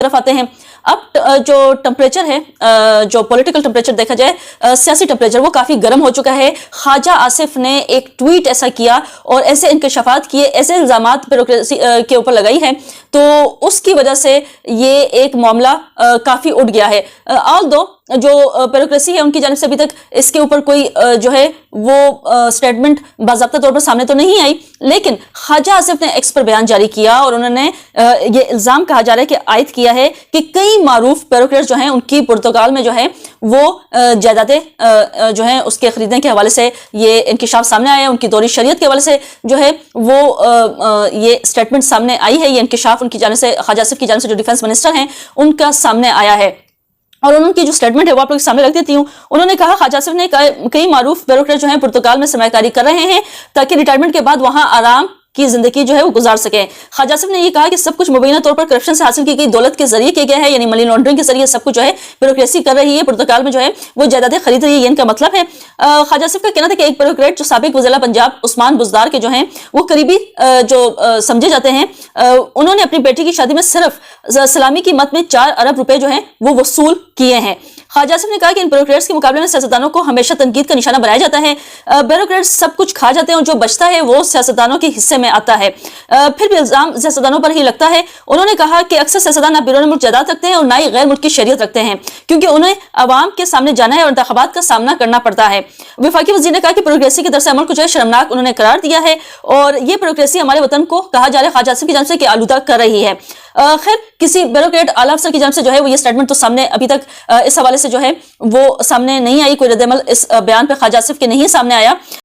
طرف آتے ہیں. اب جو ٹمپریچر ہے, جو پولیٹیکل ٹمپریچر دیکھا جائے, سیاسی ٹمپریچر, وہ کافی گرم ہو چکا ہے. خواجہ آصف نے ایک ٹویٹ ایسا کیا اور ایسے انکشافات کیے, ایسے الزامات بیوروکریسی کے اوپر لگائی ہیں, تو اس کی وجہ سے یہ ایک معاملہ کافی اٹھ گیا ہے. although جو بیوروکریسی ہے ان کی جانب سے ابھی تک اس کے اوپر کوئی جو ہے وہ سٹیٹمنٹ باضابطہ طور پر سامنے تو نہیں آئی, لیکن خواجہ آصف نے ایکس پر بیان جاری کیا اور انہوں نے یہ الزام کہا جا رہا ہے کہ عائد کیا ہے کہ کئی معروف بیوروکریٹ جو ہیں ان کی پرتگال میں جو ہے وہ جائیدادیں جو ہیں اس کے خریدنے کے حوالے سے یہ انکشاف سامنے آیا ہے. ان کی دوری شریعت کے حوالے سے جو ہے وہ یہ سٹیٹمنٹ سامنے آئی ہے, یہ انکشاف ان کی جانب سے, خواجہ آصف کی جانب سے جو ڈیفنس منسٹر ہیں ان کا سامنے آیا ہے. اور انہوں کی جو سٹیٹمنٹ ہے وہ آپ لوگ سامنے رکھ دیتی ہوں. انہوں نے کہا خواجہ آصف نے کئی معروف بیوروکریٹ جو ہیں پرتگال میں سرمایہ کاری کر رہے ہیں تاکہ ریٹائرمنٹ کے بعد وہاں آرام کی زندگی جو ہے وہ گزار سکیں. خواجہ آصف نے یہ کہا کہ سب کچھ مبینہ طور پر کرپشن سے حاصل کی گئی دولت کے ذریعے کیا گیا ہے, یعنی منی لانڈرنگ کے ذریعے سب کچھ جو ہے بیوروکریسی کر رہی ہے, پرتگال میں جو ہے وہ جائیدادیں خرید رہی ہے, یہ ان کا مطلب ہے. خواجہ آصف کا کہنا تھا کہ ایک بیوروکریٹ جو سابق وزیر پنجاب عثمان بزدار کے جو ہیں وہ قریبی جو سمجھے جاتے ہیں, انہوں نے اپنی بیٹی کی شادی میں صرف سلامی کی مت میں 4 ارب روپے جو ہیں وہ وصول کیے ہیں. خواجہ آصف نے کہا کہ ان بیوروکریٹس کے مقابلے میں سیاستدانوں کو ہمیشہ تنقید کا نشانہ بنایا جاتا ہے. بیوروکریٹس سب کچھ کھا جاتے ہیں اور جو بچتا ہے وہ سیاستدانوں کے حصے میں آتا ہے. پھر بھی الزام سیاستدانوں پر ہی لگتا ہے. انہوں نے کہا کہ اکثر سیاستدان نہ بیرون ملک جائیداد رکھتے ہیں اور نہ ہی غیر ملکی شہریت رکھتے ہیں کیونکہ انہیں عوام کے سامنے جانا ہے اور انتخابات کا سامنا کرنا پڑتا ہے. وفاقی وزیر نے کہا کہ بیوروکریسی کے طرز عمل کو جو ہے شرمناک انہوں نے قرار دیا ہے اور یہ بیوروکریسی ہمارے وطن کو کہا جا رہا ہے خواجہ آصف کی جانب سے کہ آلودہ کر رہی ہے. خیر کسی بیوروکریٹ اعلی افسر کی جانب سے جو ہے وہ یہ سٹیٹمنٹ تو سامنے ابھی تک اس حوالے سے جو ہے وہ سامنے نہیں آئی, کوئی رد عمل اس بیان پہ خواجہ آصف کے نہیں سامنے آیا.